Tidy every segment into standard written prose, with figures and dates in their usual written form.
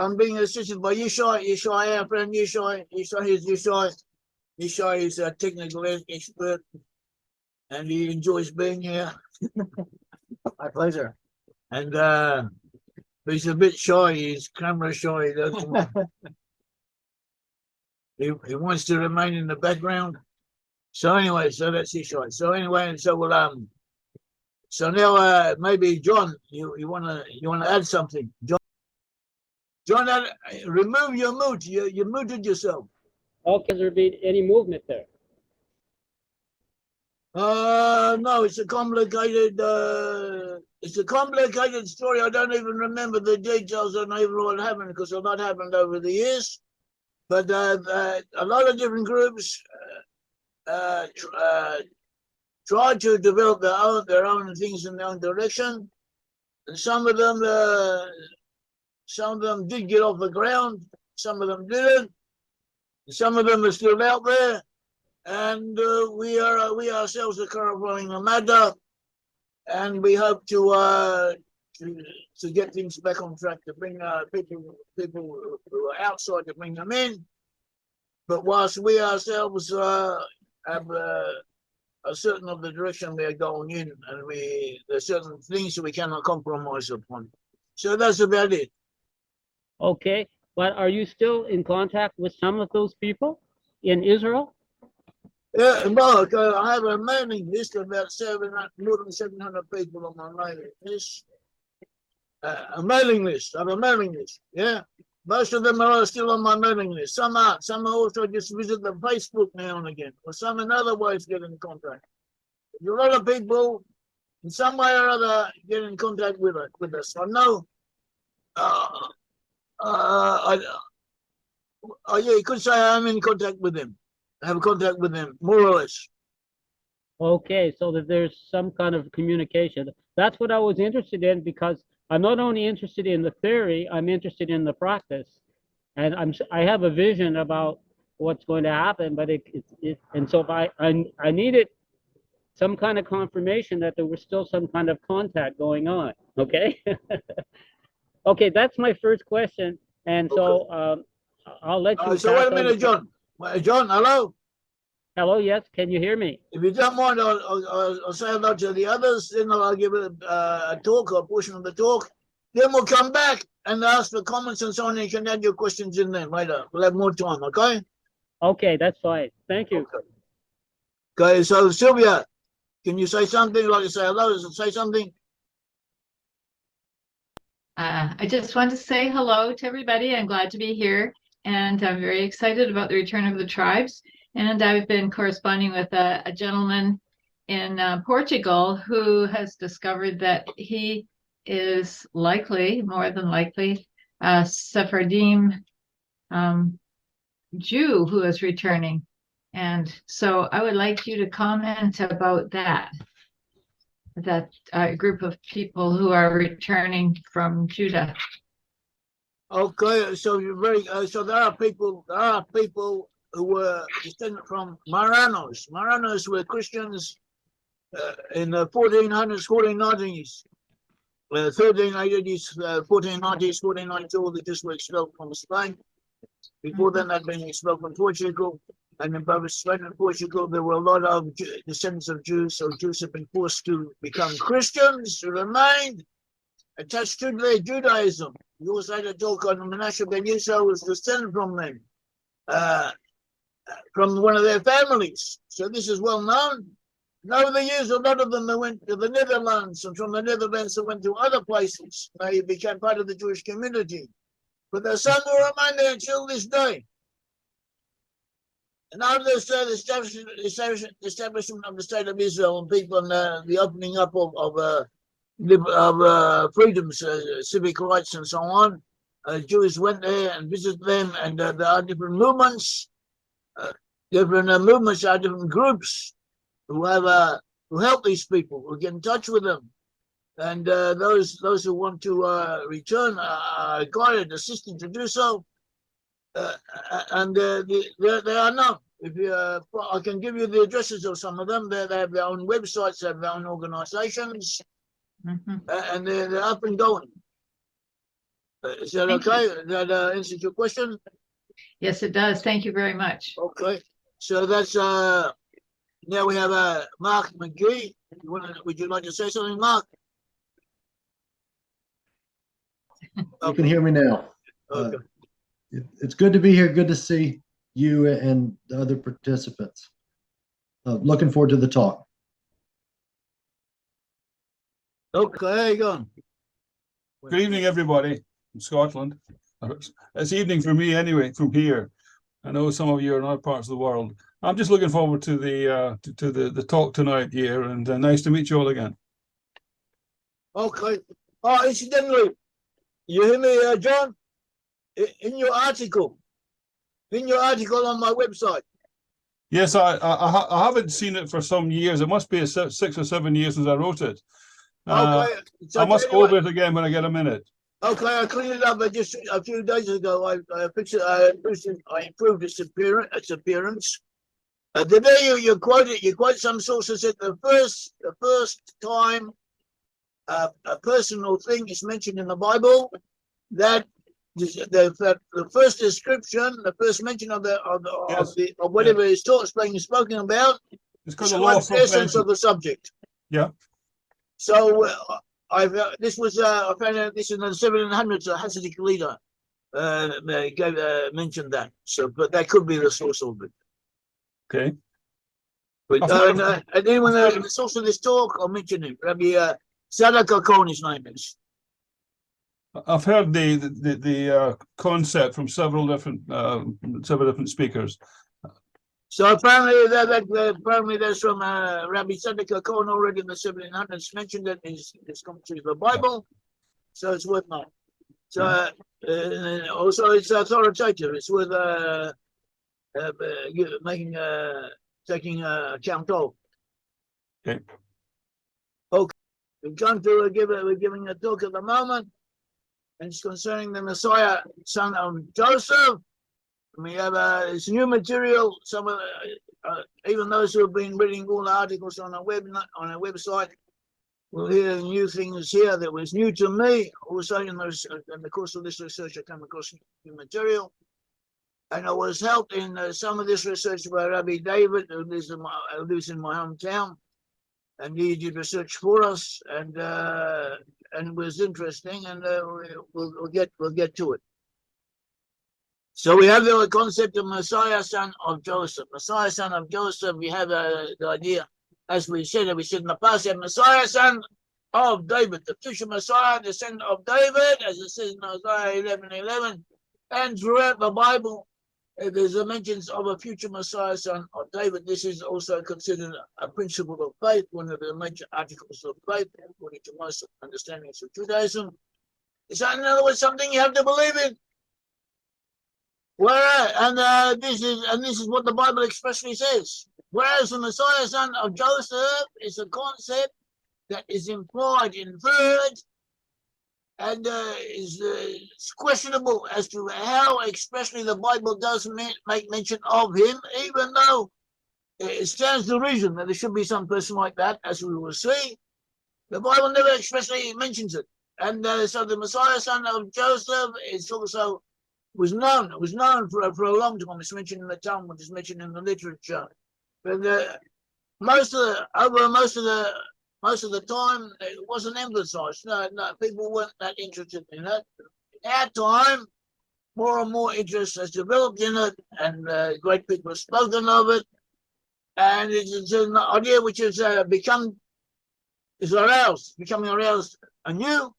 I'm being assisted by Yishai, our friend Yishai. Yishai is a technical expert, and he enjoys being here. My pleasure. And he's a bit shy. He's camera shy. He doesn't want. He wants to remain in the background. So anyway, so that's Yishai. So anyway, so we'll So now maybe John, you wanna add something, John? John, remove your mute. You muted yourself. Okay, has there been any movement there? No, it's a complicated story. I don't even remember the details. I don't even know what happened because a lot happened over the years. But a lot of different groups tried to develop their own things in their own direction, and some of them did get off the ground. Some of them didn't. Some of them are still out there. And we ourselves are clarifying the matter, and we hope to get things back on track, to bring people who are outside, to bring them in. But whilst we ourselves have are certain of the direction we are going in, and there's certain things that we cannot compromise upon. So that's about it. Okay, but are you still in contact with some of those people in Israel? Yeah, Mark, I have a mailing list of about more than 700 people on my mailing list. A mailing list. I have a mailing list. Yeah, most of them are still on my mailing list. Some aren't. Some also just visit the Facebook now and again, or some in other ways get in contact. A lot of people, in some way or other, get in contact with us. I know. Yeah, you could say I'm in contact with them. I have contact with them, more or less. Okay, so that there's some kind of communication. That's what I was interested in, because I'm not only interested in the theory, I'm interested in the practice, and I have a vision about what's going to happen. But and so if I needed some kind of confirmation that there was still some kind of contact going on. Okay. Okay, that's my first question, and so I'll let you. So wait a minute, John. John, hello. Hello, yes. Can you hear me? If you don't mind, I'll say hello to the others. Then I'll give it a talk, or a portion of the talk. Then we'll come back and ask for comments and so on. And you can add your questions in there later. We'll have more time, okay? Okay, that's fine. Thank you. Okay, so Sylvia, can you say something? Like to say hello, say something? I just want to say hello to everybody. I'm glad to be here, and I'm very excited about the return of the tribes. And I've been corresponding with a gentleman in Portugal who has discovered that he is likely, more than likely, a Sephardim Jew who is returning. And so I would like you to comment about that group of people who are returning from Judah. Okay, so you're very so there are people who were descended from Marranos. Marranos were Christians in the 1400s, 1490s, 1380s, 1490s, 1492. They just were expelled from Spain. Before then, they'd been expelled from Portugal. And in both Spain and Portugal, there were a lot of descendants of Jews. So Jews have been forced to become Christians, who remained attached to their Judaism. You also had a talk on Menashe ben Yisrael was descended from them, from one of their families. So this is well known. And over the years, a lot of them went to the Netherlands, and from the Netherlands they went to other places. They became part of the Jewish community. But there's some who remain there until this day. And after the establishment of the State of Israel and people and the opening up of freedoms, civic rights, and so on, Jews went there and visited them, and there are different movements. Movements are different groups who help these people, who get in touch with them, and those who want to return are guided, assisted to do so. And they are known. If you, I can give you the addresses of some of them. They have their own websites, they have their own organizations, and they're up and going. Is that Thank okay? That answers your question? Yes, it does. Thank you very much. Okay. So that's now we have Mark McGee. Would you like to say something, Mark? You can hear me now. Okay. It's good to be here. Good to see you and the other participants. Looking forward to the talk. Okay, go on. Good evening, everybody from Scotland. It's evening for me anyway, from here. I know some of you are in other parts of the world. I'm just looking forward to the talk tonight here, and nice to meet you all again. Okay. Oh, incidentally, you hear me, John? In your article on my website. Yes, I haven't seen it for some years. It must be 6 or 7 years since I wrote it. Okay. So I must anyway, go over it again when I get a minute. okay, I cleaned it up just a few days ago. I fixed it. I improved its appearance. The day you quote some sources that the first time a person or thing is mentioned in the Bible, that the first description, the first mention of Yes. whatever is being spoken about, It's called the law of describes the essence prophetic. of the subject. Yeah. So I found out this in the 1700s. A Hasidic leader mentioned that. So, but that could be the source of it. Okay. But and then when I've heard- the source of this talk, I'll mention him. Rabbi Sadaka Cohen, his name is. I've heard the concept from several different speakers. So apparently that's from Rabbi Sadaka Cohen already in the 1700s mentioned it in his commentary of the Bible. So it's worth knowing. So also it's authoritative. It's worth taking account of. Okay. Okay. We're giving a talk at the moment, and it's concerning the Messiah, son of Joseph. We have it's new material. Some of even those who have been reading all the articles on our website will hear new things here that was new to me. Also, in the course of this research, I came across new material, and I was helped in some of this research by Rabbi David, who lives in my hometown, and he did research for us, and it was interesting, and we'll get to it. So we have the concept of Messiah, son of Joseph. Messiah, son of Joseph. We have the idea, as we said in the past, that Messiah, son of David, the future Messiah, the son of David, as it says in Isaiah 11:11, and throughout the Bible, there's a mentions of a future Messiah, son of David. This is also considered a principle of faith, one of the major articles of faith, according to most understandings of Judaism. Is that, in other words, something you have to believe in? Whereas, this is what the Bible expressly says. Whereas the Messiah, son of Joseph, is a concept that is implied, inferred, and it's questionable as to how expressly the Bible does make mention of him, even though it stands to reason that there should be some person like that, as we will see. The Bible never expressly mentions it. And so the Messiah, son of Joseph, is also was known for a long time. It's mentioned in the Talmud, it's mentioned in the literature. But most of the time it wasn't emphasized. No, people weren't that interested in it. In our time, more and more interest has developed in it, and great people have spoken of it. And it's an idea which has becoming aroused anew.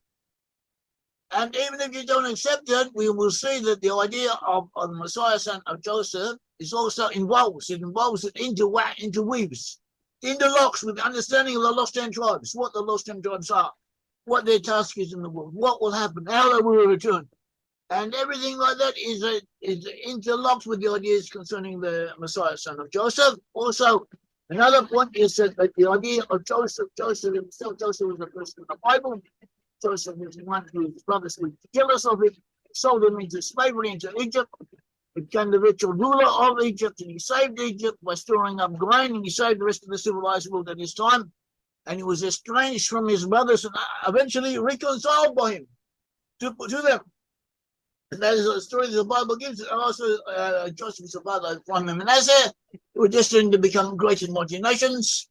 And even if you don't accept it, we will see that the idea of the Messiah, son of Joseph, is also involves. It interweaves, interlocks with the understanding of the lost 10 tribes, what the lost 10 tribes are, what their task is in the world, what will happen, how they will return. And everything like that is interlocked with the ideas concerning the Messiah, son of Joseph. Also, another point is that the idea of Joseph himself, Joseph was a person in the Bible. Joseph was the one whose brothers were jealous of him, sold him into slavery into Egypt, became the virtual ruler of Egypt, and he saved Egypt by storing up grain, and he saved the rest of the civilized world at his time. And he was estranged from his brothers and eventually reconciled by him to them. And that is a story the Bible gives. And also, Joseph survived from Manasseh, who were destined to become great and mighty nations.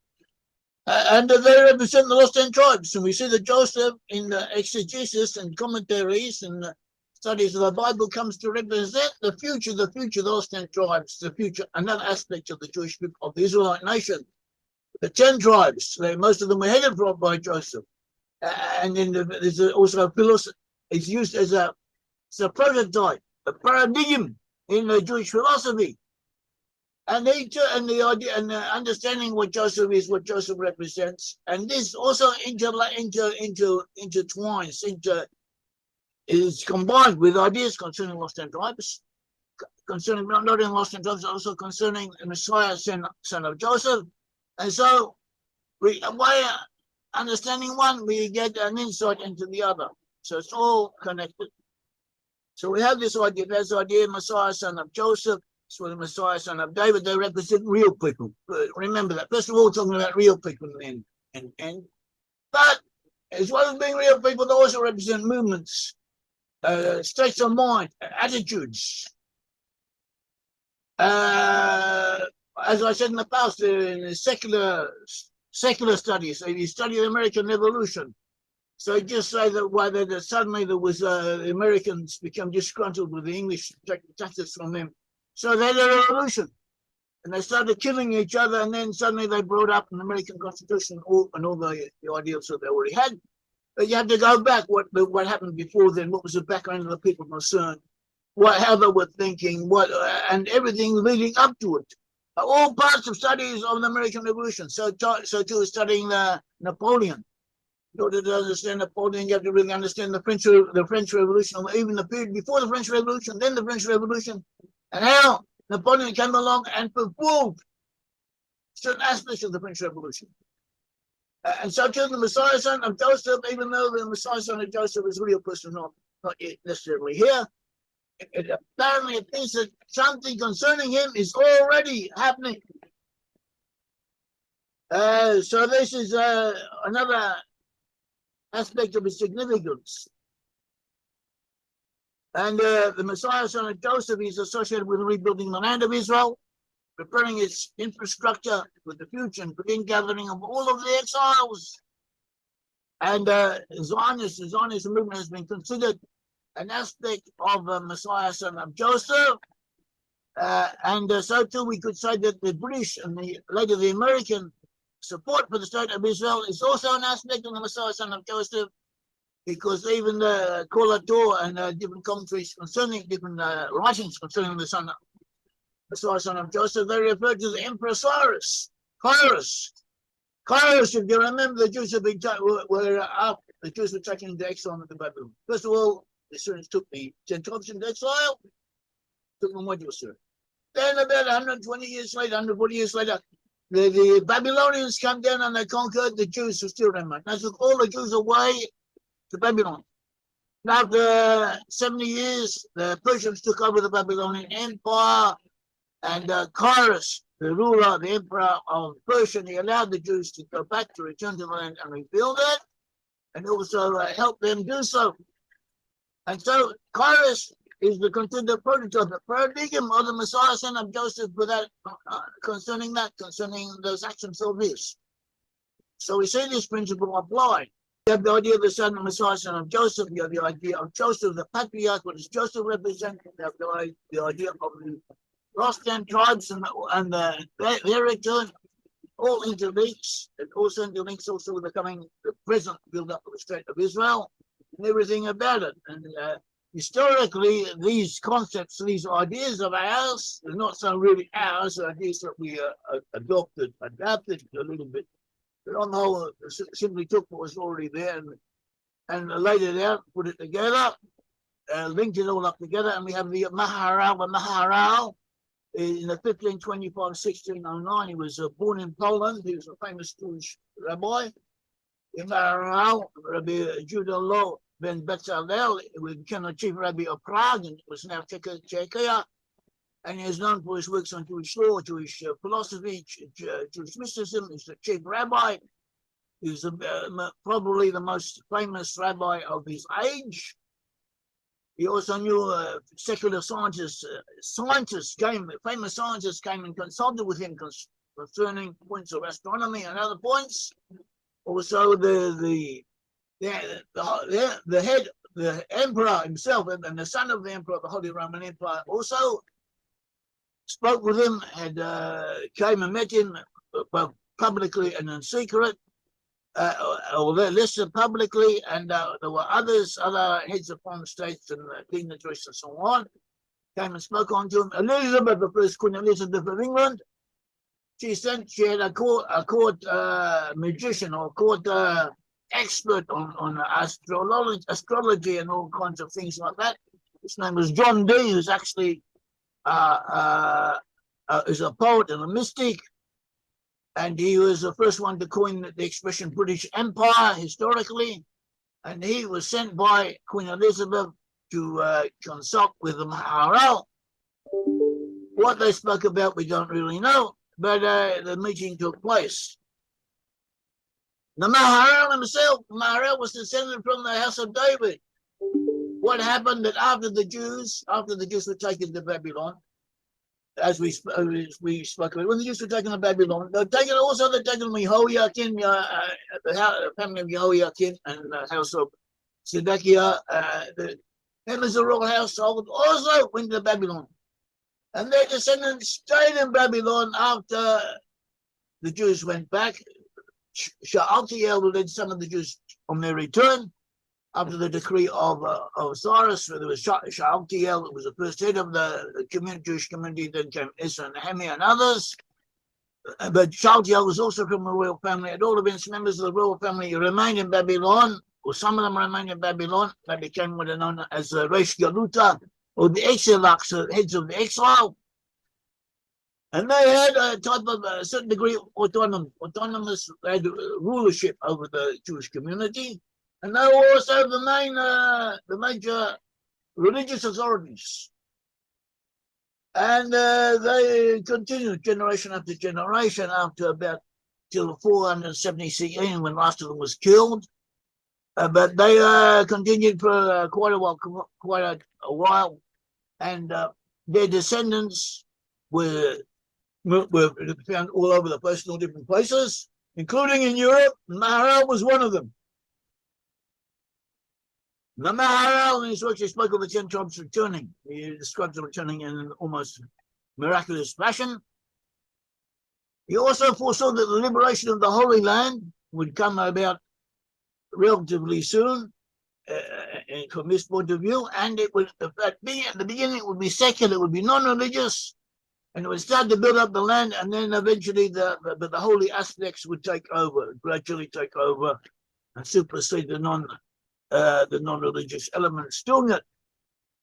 And they represent the lost 10 tribes. And we see that Joseph in the exegesis and commentaries and studies of the Bible comes to represent the future, the lost 10 tribes, the future, another aspect of the Jewish people, of the Israelite nation. The 10 tribes, most of them were headed by Joseph. And then there's also a philosophy, it's used as a prototype, a paradigm in the Jewish philosophy. And the idea and understanding what Joseph is, what Joseph represents, and this also intertwines, is combined with ideas concerning lost 10 tribes, concerning not only lost 10 tribes, also concerning the Messiah, son of Joseph. And so, by understanding one, we get an insight into the other. So it's all connected. So we have this idea, Messiah, son of Joseph. So the Messiah, son of David, they represent real people. Remember that. First of all, talking about real people but as well as being real people, they also represent movements, states of mind, attitudes. As I said in the past, in the secular studies, so you study the American Revolution. So just say that suddenly there was the Americans become disgruntled with the English tactics from them. So they had a revolution, and they started killing each other, and then suddenly they brought up an American Constitution and all the ideals that they already had. But you have to go back, what happened before then, what was the background of the people concerned, how they were thinking, and everything leading up to it. All parts of studies of the American Revolution. So too studying Napoleon. In order to understand Napoleon, you have to really understand the French Revolution, or even the period before the French Revolution, then the French Revolution, and how Napoleon came along and fulfilled certain aspects of the French Revolution. And so too the Messiah, son of Joseph, even though the Messiah, son of Joseph is a real person, not yet necessarily here, apparently it thinks that something concerning him is already happening. So this is another aspect of his significance. And the Messiah, son of Joseph, is associated with rebuilding the land of Israel, preparing its infrastructure for the future, and for the ingathering of all of the exiles. And the Zionist movement has been considered an aspect of the Messiah, son of Joseph. And so too, we could say that the British and later the American support for the state of Israel is also an aspect of the Messiah, son of Joseph, because even the Kolator and different commentaries concerning different writings concerning the Messiah, son of Joseph, they refer to the Emperor Cyrus. Cyrus, if you remember, the Jews have been the Jews were taken into exile into Babylon. First of all, the Syrians took the 10 tribes into exile, took them away to Assyria. Then about 120 years later, 140 years later, the Babylonians come down and they conquered the Jews who still remain. They took all the Jews away to Babylon. And after 70 years, the Persians took over the Babylonian Empire, and Cyrus, the ruler, the emperor of Persia, he allowed the Jews to go back, to return to the land and rebuild it, and also help them do so. And so Cyrus is the considered prototype, the paradigm of the Messiah, son of Joseph, for that, concerning those actions of his. So we see this principle applied. You have the idea of the son of Messiah, son of Joseph. You have the idea of Joseph, the patriarch. What does Joseph represent? You have the idea of the lost 10 tribes and their return, all interlinks. It also interlinks also with the present build-up of the state of Israel and everything about it. And historically, these concepts, these ideas of ours, they're not so really ours, ideas that we adapted a little bit. But on the whole, simply took what was already there and laid it out, put it together, linked it all up together, and we have the Maharal. In the 1525, 1609, he was born in Poland. He was a famous Jewish rabbi. In Maharal, Rabbi Judah Lo ben Betzalel, he became the chief rabbi of Prague, and it was now Czechia. And he is known for his works on Jewish law, Jewish philosophy, Jewish mysticism. He's the chief rabbi. He's probably the most famous rabbi of his age. He also knew secular scientists, famous scientists came and consulted with him concerning points of astronomy and other points. Also, the head, the emperor himself, and the son of the emperor of the Holy Roman Empire also spoke with him, and came and met him both publicly and in secret, or listed publicly, and there were other heads of foreign states and dignitaries and so on, came and spoke on to him. Elizabeth, the first Queen Elizabeth of England, she had a court magician or court expert on astrology and all kinds of things like that. His name was John Dee, who's actually is a poet and a mystic, and he was the first one to coin the expression British Empire historically, and he was sent by Queen Elizabeth to consult with the Maharal. What they spoke about we don't really know, but the meeting took place. The Maharal himself, Maharal was descended from the house of David. What happened that after the Jews were taken to Babylon, as we spoke about, when the Jews were taken to Babylon, they're taken Jehoiakim, the family of Jehoiakim, and the house of Zedekiah, the members of the royal household also went to Babylon. And their descendants stayed in Babylon after the Jews went back. Shealtiel led some of the Jews on their return after the decree of Cyrus, where there was Shealtiel, who was the first head of the Jewish community, then came Ezra and Nehemiah and others. But Shealtiel was also from the royal family. At all events, members of the royal family remained in Babylon, or some of them remained in Babylon. They became what are known as the Reish Galuta, or the exilarchs, the heads of the exile. And they had a type of a certain degree of autonomous rulership over the Jewish community. And they were also the major religious authorities. And they continued generation after generation after about till 470 CE, when last of them was killed. But they continued for quite a while, and their descendants were found all over the place, in all different places, including in Europe. Maharal was one of them. The Maharal, in his works, he spoke of the 10 tribes returning. He describes them returning in an almost miraculous fashion. He also foresaw that the liberation of the Holy Land would come about relatively soon, from this point of view, and it would, at the beginning, it would be secular, it would be non-religious, and it would start to build up the land, and then eventually the holy aspects would gradually take over, and supersede the non-religious elements doing it.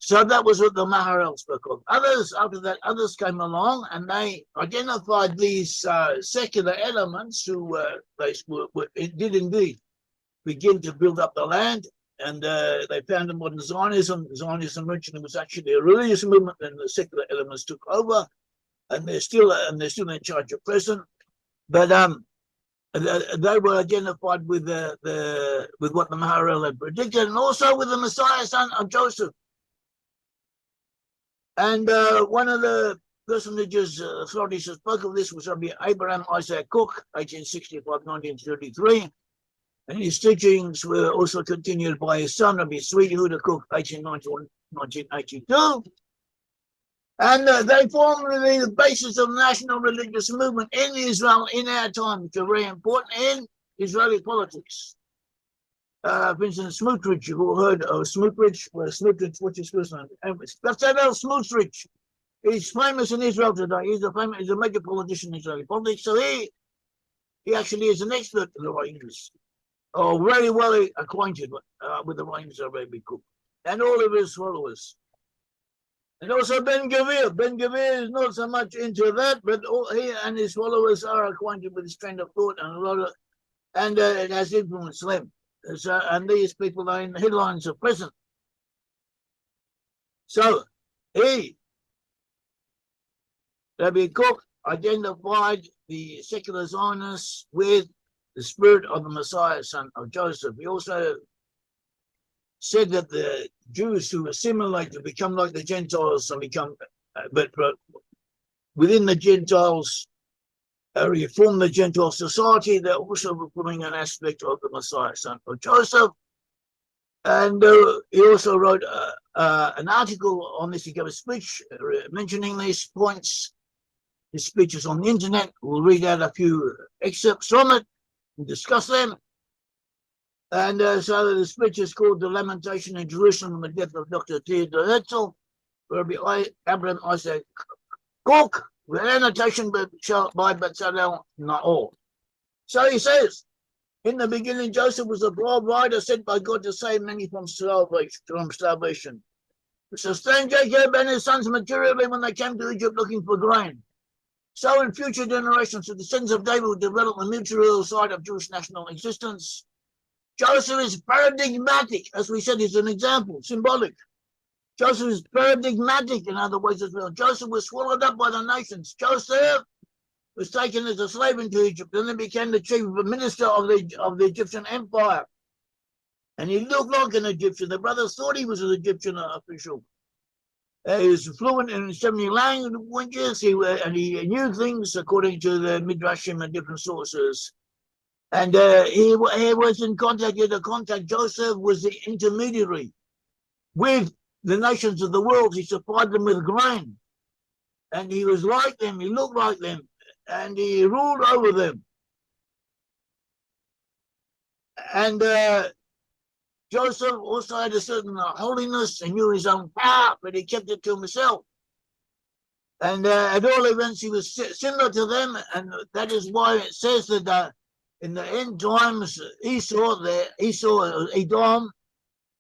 So that was what the Maharal spoke of. After that, others came along, and they identified these secular elements who did indeed begin to build up the land, and they found in modern Zionism. Zionism originally was actually a religious movement, and the secular elements took over, and they're still in charge at present. But they were identified with what the Maharal had predicted, and also with the Messiah, son of Joseph. And one of the personages, authorities who spoke of this was Rabbi Abraham Isaac Cook, 1865-1933. And his teachings were also continued by his son, Rabbi Tzvi Yehuda Cook, 1891-1982. And they formed the basis of the national religious movement in Israel in our time, which are very important in Israeli politics. For instance, Smotrich, you've all heard of Smotrich. Well, Smotrich, what's his first name? Bezalel Smotrich. He's famous in Israel today. He's a major politician in Israeli politics. So he actually is an expert in the writings, or very well acquainted with the writings of Rabbi Cook and all of his followers. And also Ben Gavir. Ben Gavir is not so much into that, but he and his followers are acquainted with his train of thought, and it has influenced them. So, and these people are in the headlines of present. So Rabbi Cook identified the secular Zionists with the spirit of the Messiah, son of Joseph. He also said that the Jews who assimilate to become like the Gentiles and become, but within the Gentiles, reform the Gentile society, they're also reforming an aspect of the Messiah, son of Joseph. And he also wrote an article on this. He gave a speech mentioning these points. His speech is on the internet. We'll read out a few excerpts from it and discuss them. And so the speech is called The Lamentation in Jerusalem and the Death of Dr. Theodor Herzl, Rabbi Abraham Isaac Koch, with annotation by Bezalel Naor. So he says, in the beginning, Joseph was a broad rider sent by God to save many from starvation. To sustain Jacob and his sons materially when they came to Egypt looking for grain. So in future generations, the descendants of David will develop the mutual side of Jewish national existence. Joseph is paradigmatic, as we said, he's an example, symbolic. Joseph is paradigmatic in other ways as well. Joseph was swallowed up by the nations. Joseph was taken as a slave into Egypt and then became the chief minister of the Egyptian empire. And he looked like an Egyptian. The brothers thought he was an Egyptian official. He was fluent in 70 languages, and he knew things according to the Midrashim and different sources. And he was in contact with the contact. Joseph was the intermediary with the nations of the world. He supplied them with grain. And he was like them, he looked like them, and he ruled over them. And Joseph also had a certain holiness and knew his own power, but he kept it to himself. And at all events, he was similar to them, and that is why it says that in the end times, Edom,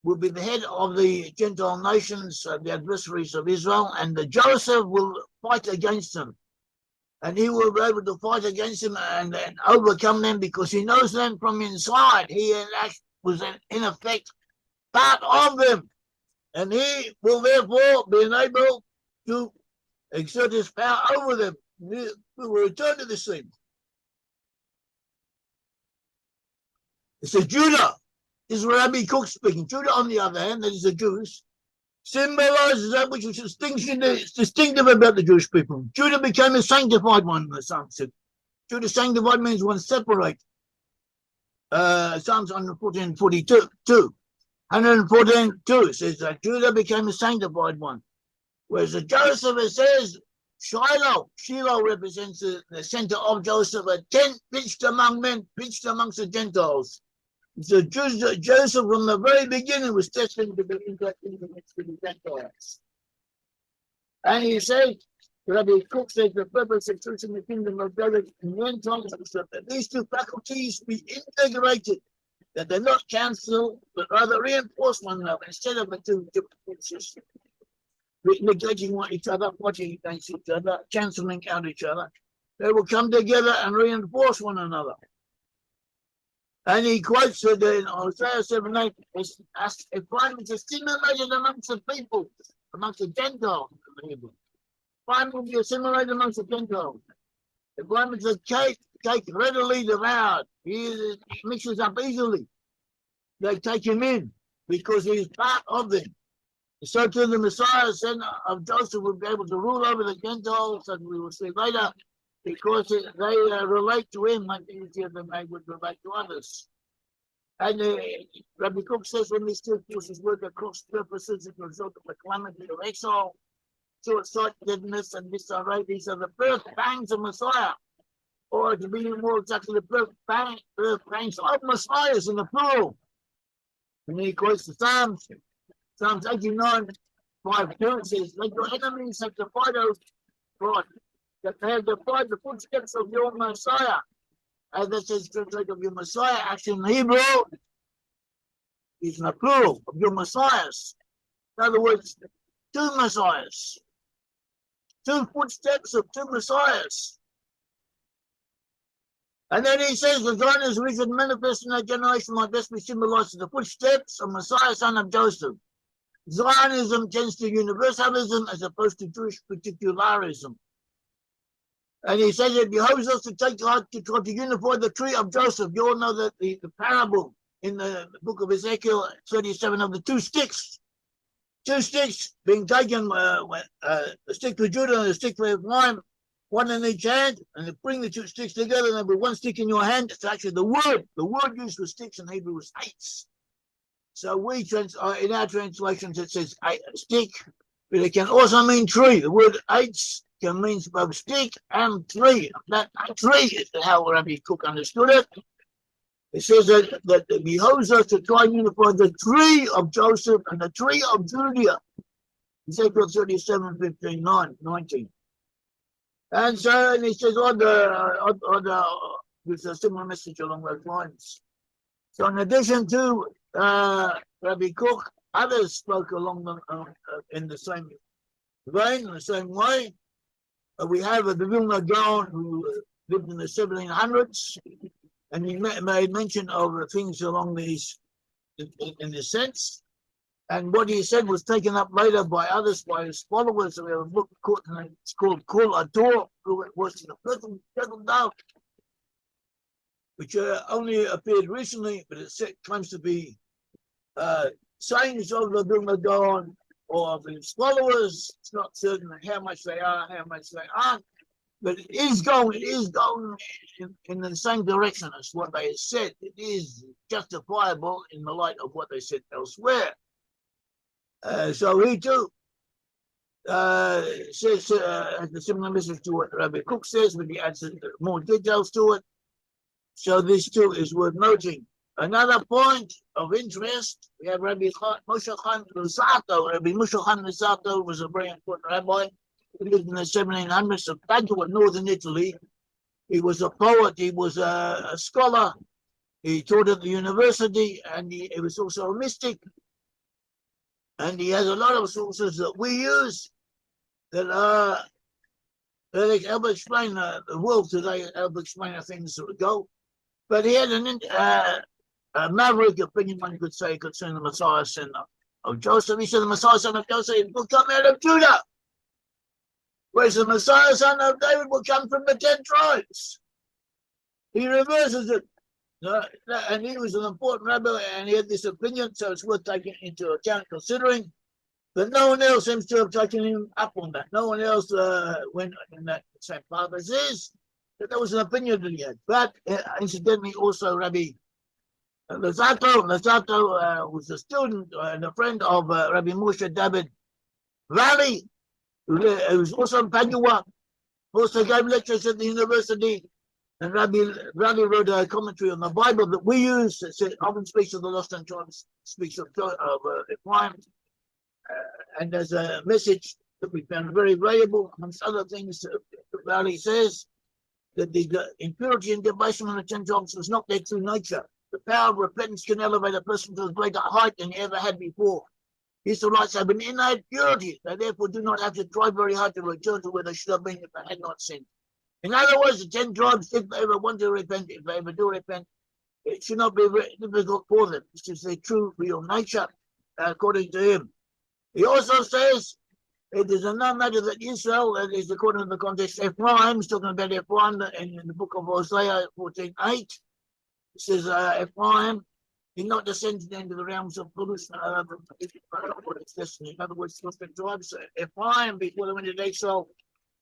will be the head of the Gentile nations, the adversaries of Israel, and Joseph will fight against them. And he will be able to fight against them and overcome them because he knows them from inside. He was in effect part of them. And he will therefore be enabled to exert his power over them. We will return to this thing. It says Judah. This is Rabbi Koch speaking. Judah, on the other hand, that is the Jews, symbolizes that which was distinctive about the Jewish people. Judah became a sanctified one, the Psalm said. Judah sanctified means one separate. Psalms 114:42. 114:2 says that Judah became a sanctified one. Whereas the Joseph, it says, Shiloh represents the center of Joseph, a tent pitched among men, pitched amongst the Gentiles. So Joseph from the very beginning was destined to be interacting with the Gentiles. And he said, Rabbi Koch said, the purpose of truth in the kingdom of God in the end times is that these two faculties be integrated, that they not cancel, but rather reinforce one another instead of the two different forces, neglecting each other, fighting against each other, cancelling out each other. They will come together and reinforce one another. And he quotes it in Isaiah 7:8, if one is assimilated amongst the people, amongst the Gentiles, one will be assimilated amongst the Gentiles. If one is a cake readily devoured, he mixes up easily. They take him in because he is part of them. So to the Messiah, son of Joseph, will be able to rule over the Gentiles, and we will see later, because they relate to him much easier than they would relate to others. And Rabbi Koch says when these two forces work across purposes, it result of the calamity of exile, short-sightedness, and disarray. These are the birth pangs of Messiah, or to be more exactly, the birth pangs of Messiahs in the plural. And he quotes the Psalms 89:5-2 says, let your enemies have defied us, God, that they have defied the footsteps of your Messiah. And that says translate of your Messiah, actually in Hebrew, is in the plural of your Messiahs. In other words, two Messiahs. Two footsteps of two Messiahs. And then he says, the Zion is risen manifest in that generation might best be symbolized as the footsteps of Messiah, son of Joseph. Zionism tends to universalism as opposed to Jewish particularism. And he says it behoves us to take heart to try to unify the tree of Joseph. You all know that the parable in the book of Ezekiel 37 of the two sticks. Two sticks being taken, a stick for Judah and a stick for Ephraim, one in each hand, and they bring the two sticks together, and with one stick in your hand, it's actually the word. The word used for sticks in Hebrew was eights. So we in our translations it says stick, but it can also mean tree. The word eights can mean both stick and tree. That tree is how Rabbi Cook understood it. It says that it behoves us to try and unify the tree of Joseph and the tree of Judah. Ezekiel 37, 15, 19. And so, and he says there's a similar message along those lines. So in addition to Rabbi Cook, others spoke along in the same vein, in the same way. We have the Vilna Gaon who lived in the 1700s, and he made mention of things along these, in this sense. And what he said was taken up later by others, by his followers. So we have a book it's called Kol Ator, who was in the present down, which only appeared recently, but it claims to be sayings of the Vilna Gaon or of his followers. It's not certain how much they are, how much they aren't, but it is going in the same direction as what they said. It is justifiable in the light of what they said elsewhere. So he too says has a similar message to what Rabbi Cook says, but he adds more details to it. So this too is worth noting. Another point of interest, we have Rabbi Moshe Chaim Luzzatto. Rabbi Moshe Chaim Luzzatto was a very important rabbi. He lived in the 1700s of Padua, northern Italy. He was a poet, he was a scholar, he taught at the university, and he was also a mystic. And he has a lot of sources that we use that help explain the world today, help explain how things go. But he had a maverick opinion, one could say, concerning the Messiah son of Joseph. He said the Messiah son of Joseph will come out of Judah, whereas the Messiah son of David will come from the 10 tribes. He reverses it. And he was an important rabbi, and he had this opinion, so it's worth taking into account, considering that no one else seems to have taken him up on that. No one else went in that same path as his. That was an opinion that he had. But incidentally, also Rabbi Luzzatto was a student and a friend of Rabbi Moshe David Valley, who was also in Padua, also gave lectures at the university. And Rabbi wrote a commentary on the Bible that we use. It often speaks of the lost and tribes, speaks of Ephraim. And there's a message that we found very valuable, amongst other things. Rabbi says that the impurity and debasement of the 10 tribes was not their true nature. The power of repentance can elevate a person to a greater height than he ever had before. Israelites have an innate purity. They therefore do not have to try very hard to return to where they should have been if they had not sinned. In other words, the 10 tribes, if they ever want to repent, if they ever do repent, it should not be very difficult for them. This is their true, real nature, according to him. He also says it is a known matter that Israel, that is according to the context, Ephraim, is talking about Ephraim in the book of Hosea 14:8. It says Ephraim did not descend into the realms of pollution. In other words, the tribes, Ephraim, before they went into exile,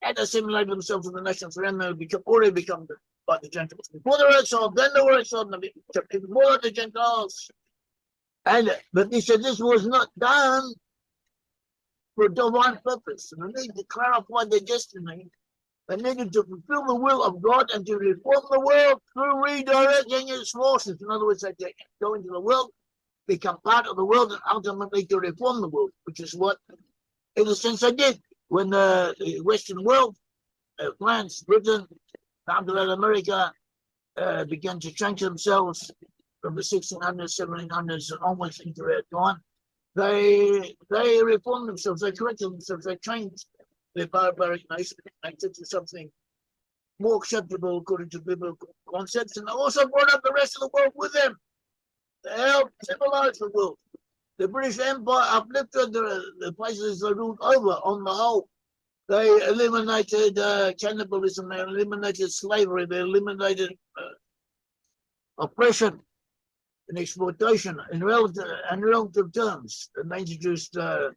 had assimilated themselves to the nations around them, already become like the Gentiles. Before they were exiled, then they were exiled, and became more like the Gentiles. But he said this was not done for a divine purpose. And they needed to clarify their destiny. They needed to fulfill the will of God and to reform the world through redirecting its forces. In other words, they go into the world, become part of the world, and ultimately to reform the world, which is what, in a sense, they did. When the Western world, France, Britain, after that America, began to change themselves from the 1600s, 1700s, and onwards into their time, they reformed themselves, they corrected themselves, they changed their barbaric nation to something more acceptable according to biblical concepts, and they also brought up the rest of the world with them. They helped civilize the world. The British Empire uplifted the places they ruled over on the whole. They eliminated cannibalism, they eliminated slavery, they eliminated oppression. and exploitation in relative terms. And they introduced the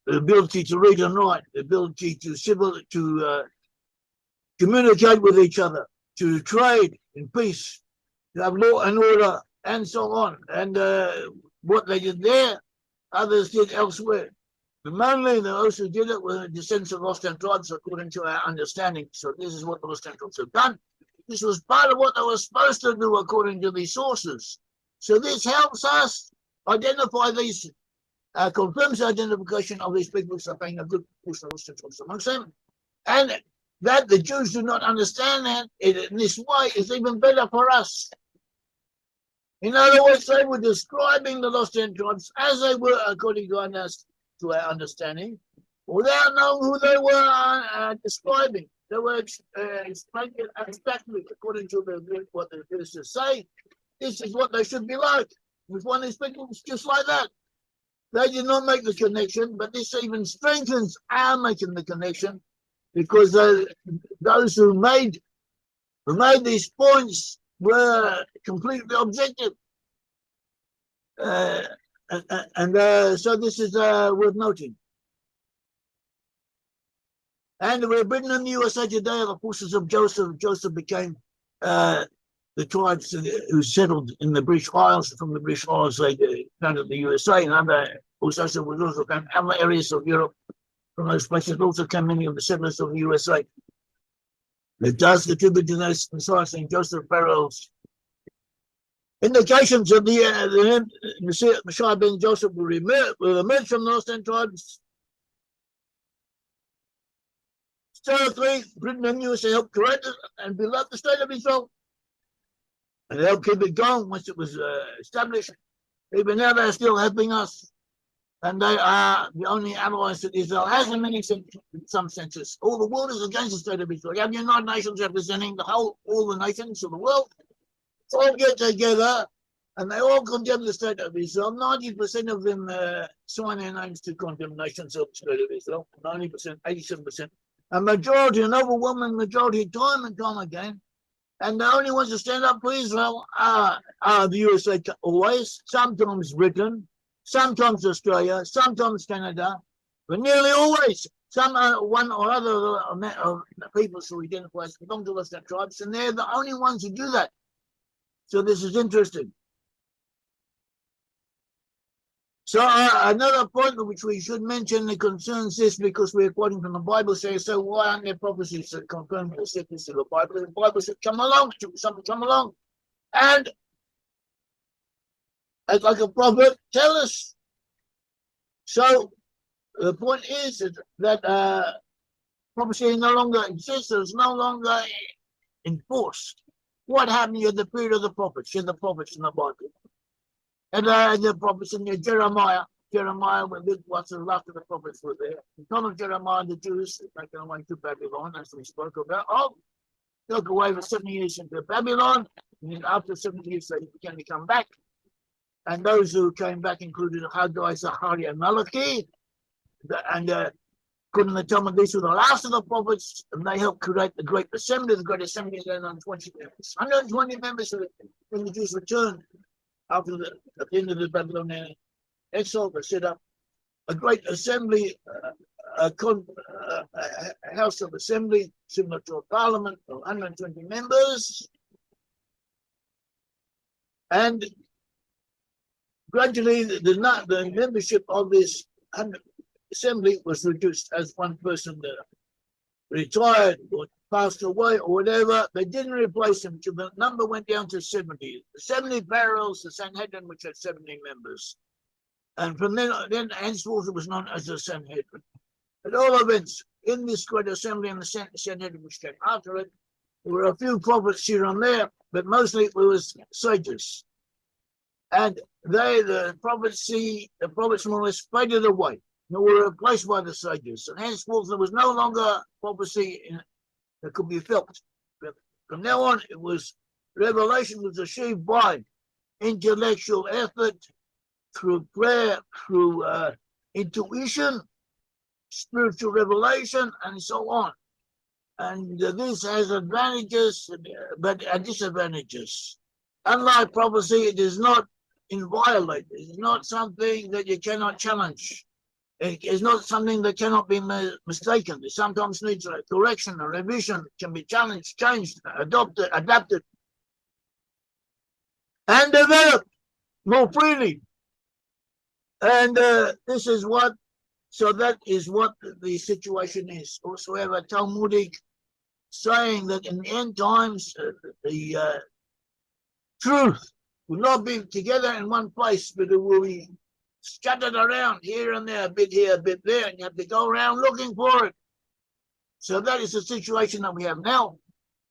ability to read and write, the ability to communicate with each other, to trade in peace, to have law and order, and so on. And what they did there, others did elsewhere. But mainly, those who did it were descendants of lost and tribes, according to our understanding. So this is what the lost and tribes have done. This was part of what they were supposed to do, according to these sources. So this helps us identify these, confirms the identification of these people as being a good portion of lost and tribes amongst them. And that the Jews do not understand that in this way is even better for us. In other words, they were describing the lost ten tribes as they were according to our understanding, without knowing who they were describing. They were explaining it abstractly according to what the ministers say. This is what they should be like. With one of these people, it's just like that. They did not make the connection, but this even strengthens our making the connection, because those who made these points were completely objective. So this is worth noting. And we're Britain and the USA today are the forces of Joseph. Joseph became the tribes who settled in the British Isles. From the British Isles, they founded the USA, and other also found other areas of Europe. From those places also came many of the settlers of the USA. It does contribute to those Messiah and Joseph parallels. Indications of the Messiah being Joseph will emerge from the lost ten tribes. Historically, Britain and USA helped correct it and build up the state of Israel. And they helped keep it going once it was established. Even now, they're still helping us. And they are the only allies that Israel has in some senses. All the world is against the state of Israel. You have the United Nations representing all the nations of the world. All get together and they all condemn the state of Israel. 90% of them sign their names to condemnations of the state of Israel. 90%, 87%. A majority, an overwhelming majority, time and time again. And the only ones to stand up for Israel are the USA always, sometimes Britain, sometimes Australia, sometimes Canada, but nearly always one or other of the people who identify as belong to the tribes, and they're the only ones who do that. So this is interesting. So another point which we should mention that concerns this, because we're quoting from the Bible, says, so why aren't there prophecies that confirm the statements of the Bible? The Bible said, come along, something come along, and like a prophet, tell us. So the point is that prophecy no longer exists, it's no longer enforced. What happened in the period of the prophets? In the prophets in the Bible, and the prophets in Jeremiah when this was after the prophets were there. In the time of Jeremiah, the Jews taken away to Babylon, as we spoke about. Took away for 70 years into Babylon, and then after 70 years they began to come back. And those who came back included Haggai, Zechariah, and Malachi. And according to the Talmud, these were the last of the prophets, and they helped create the Great Assembly. The Great Assembly is 120 members. 120 members when the Jews returned at the end of the Babylonian exile. They set up a great assembly, a house of assembly, similar to a parliament of 120 members. And gradually, the membership of this assembly was reduced as one person retired or passed away or whatever. They didn't replace him until the number went down to 70. 70 parallels the Sanhedrin, which had 70 members. And from then henceforth it was known as the Sanhedrin. At all events, in this great assembly and the Sanhedrin, which came after it, there were a few prophets here and there, but mostly it was sages. And the prophets more or less faded away. They were replaced by the sages. And henceforth, there was no longer prophecy that could be felt. But from now on, revelation was achieved by intellectual effort, through prayer, through intuition, spiritual revelation, and so on. And this has advantages, but disadvantages. Unlike prophecy, it is not inviolate. It is not something that you cannot challenge. It is not something that cannot be mistaken. It sometimes needs a correction, a revision. It can be challenged, changed, adapted, and developed more freely. And this is what, so that is what the situation is. Also, we have a Talmudic saying that in the end times, the truth will not be together in one place, but it will be scattered around here and there, a bit here, a bit there, and you have to go around looking for it. So that is the situation that we have now.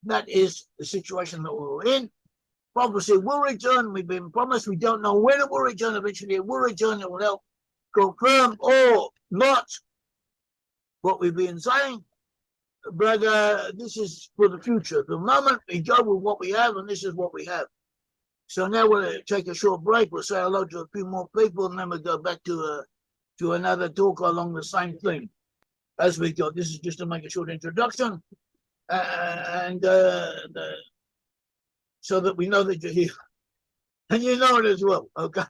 That is the situation that we're in. Prophecy will return. We've been promised. We don't know when it will return. Eventually, it will return. It will help confirm or not what we've been saying. But this is for the future. The moment we go with what we have, and this is what we have. So now we'll take a short break. We'll say hello to a few more people, and then we'll go back to another talk along the same theme. As we go, this is just to make a short introduction, and so that we know that you're here, and you know it as well. Okay.